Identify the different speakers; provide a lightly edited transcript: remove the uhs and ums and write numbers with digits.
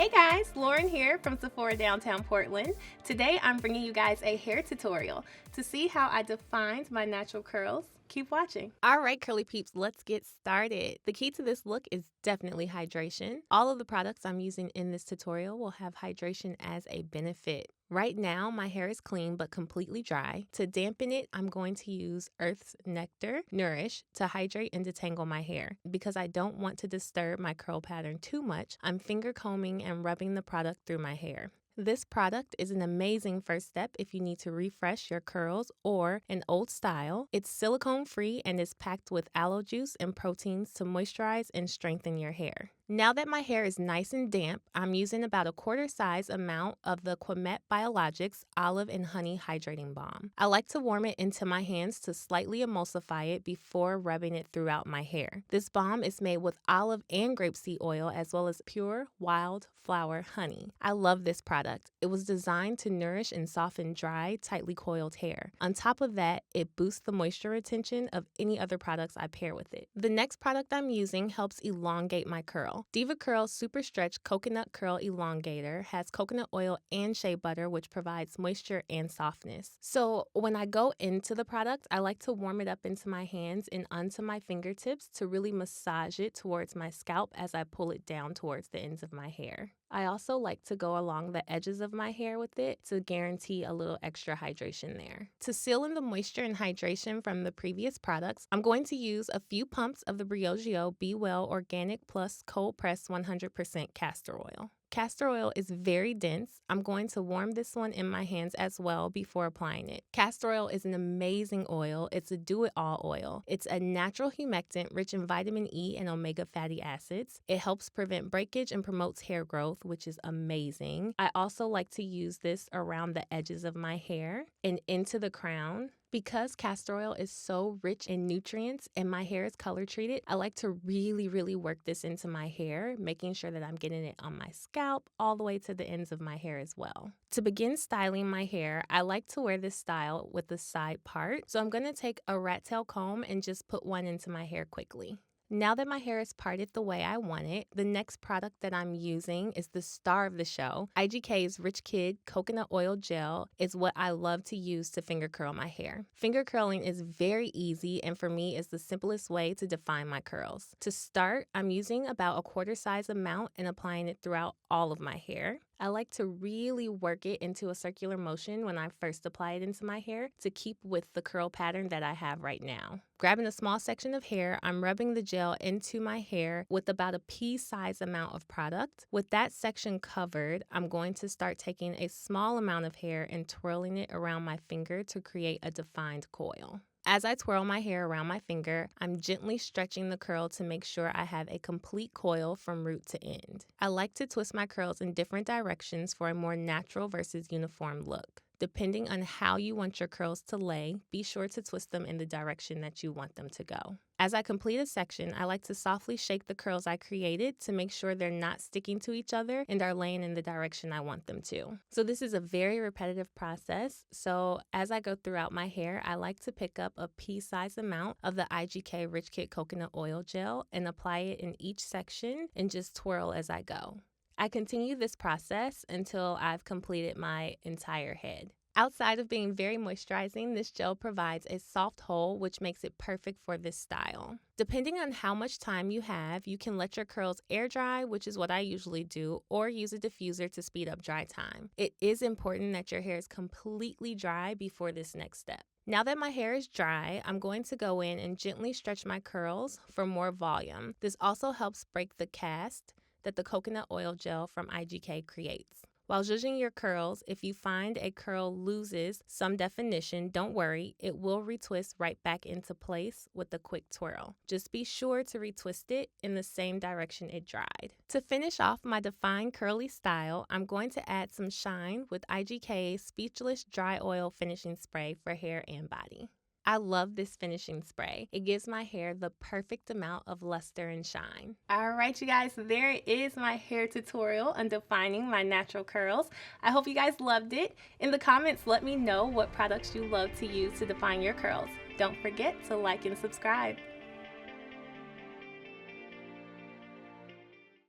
Speaker 1: Hey guys, Lauren here from Sephora downtown Portland. Today I'm bringing you guys a hair tutorial. To see how I defined my natural curls, keep watching. Alright curly peeps, let's get started. The key to this look is definitely hydration. All of the products I'm using in this tutorial will have hydration as a benefit. Right now, my hair is clean but completely dry. To dampen it, I'm going to use Earth's Nectar Nourish to hydrate and detangle my hair. Because I don't want to disturb my curl pattern too much, I'm finger combing and rubbing the product through my hair. This product is an amazing first step if you need to refresh your curls or an old style. It's silicone free and is packed with aloe juice and proteins to moisturize and strengthen your hair. Now that my hair is nice and damp, I'm using about a quarter size amount of the Quimette Biologics Olive and Honey Hydrating Balm. I like to warm it into my hands to slightly emulsify it before rubbing it throughout my hair. This balm is made with olive and grapeseed oil as well as pure wildflower honey. I love this product. It was designed to nourish and soften dry, tightly coiled hair. On top of that, it boosts the moisture retention of any other products I pair with it. The next product I'm using helps elongate my curl. Diva Curl's Super Stretch Coconut Curl Elongator has coconut oil and shea butter, which provides moisture and softness. So when I go into the product, I like to warm it up into my hands and onto my fingertips to really massage it towards my scalp as I pull it down towards the ends of my hair. I also like to go along the edges of my hair with it to guarantee a little extra hydration there. To seal in the moisture and hydration from the previous products, I'm going to use a few pumps of the Briogeo Be Well Organic Plus Cold Pressed 100% Castor Oil. Castor oil is very dense. I'm going to warm this one in my hands as well before applying it. Castor oil is an amazing oil. It's a do-it-all oil. It's a natural humectant rich in vitamin E and omega fatty acids. It helps prevent breakage and promotes hair growth, which is amazing. I also like to use this around the edges of my hair and into the crown. Because castor oil is so rich in nutrients and my hair is color treated, I like to really work this into my hair, making sure that I'm getting it on my scalp all the way to the ends of my hair as well. To begin styling my hair, I like to wear this style with the side part. So I'm going to take a rat tail comb and just put one into my hair quickly. Now that my hair is parted the way I want it, the next product that I'm using is the star of the show. IGK's Rich Kid Coconut Oil Gel is what I love to use to finger curl my hair. Finger curling is very easy and for me is the simplest way to define my curls. To start, I'm using about a quarter size amount and applying it throughout all of my hair. I like to really work it into a circular motion when I first apply it into my hair to keep with the curl pattern that I have right now. Grabbing a small section of hair, I'm rubbing the gel into my hair with about a pea-sized amount of product. With that section covered, I'm going to start taking a small amount of hair and twirling it around my finger to create a defined coil. As I twirl my hair around my finger, I'm gently stretching the curl to make sure I have a complete coil from root to end. I like to twist my curls in different directions for a more natural versus uniform look. Depending on how you want your curls to lay, be sure to twist them in the direction that you want them to go. As I complete a section, I like to softly shake the curls I created to make sure they're not sticking to each other and are laying in the direction I want them to. So this is a very repetitive process. So as I go throughout my hair, I like to pick up a pea-sized amount of the IGK Rich Kid Coconut Oil Gel and apply it in each section and just twirl as I go. I continue this process until I've completed my entire head. Outside of being very moisturizing, this gel provides a soft hold, which makes it perfect for this style. Depending on how much time you have, you can let your curls air dry, which is what I usually do, or use a diffuser to speed up dry time. It is important that your hair is completely dry before this next step. Now that my hair is dry, I'm going to go in and gently stretch my curls for more volume. This also helps break the cast that the coconut oil gel from IGK creates. While zhuzhing your curls, if you find a curl loses some definition, don't worry, it will retwist right back into place with a quick twirl. Just be sure to retwist it in the same direction it dried. To finish off my defined curly style, I'm going to add some shine with IGK's Speechless Dry Oil Finishing Spray for hair and body. I love this finishing spray. It gives my hair the perfect amount of luster and shine. All right, you guys, there is my hair tutorial on defining my natural curls. I hope you guys loved it. In the comments, let me know what products you love to use to define your curls. Don't forget to like and subscribe.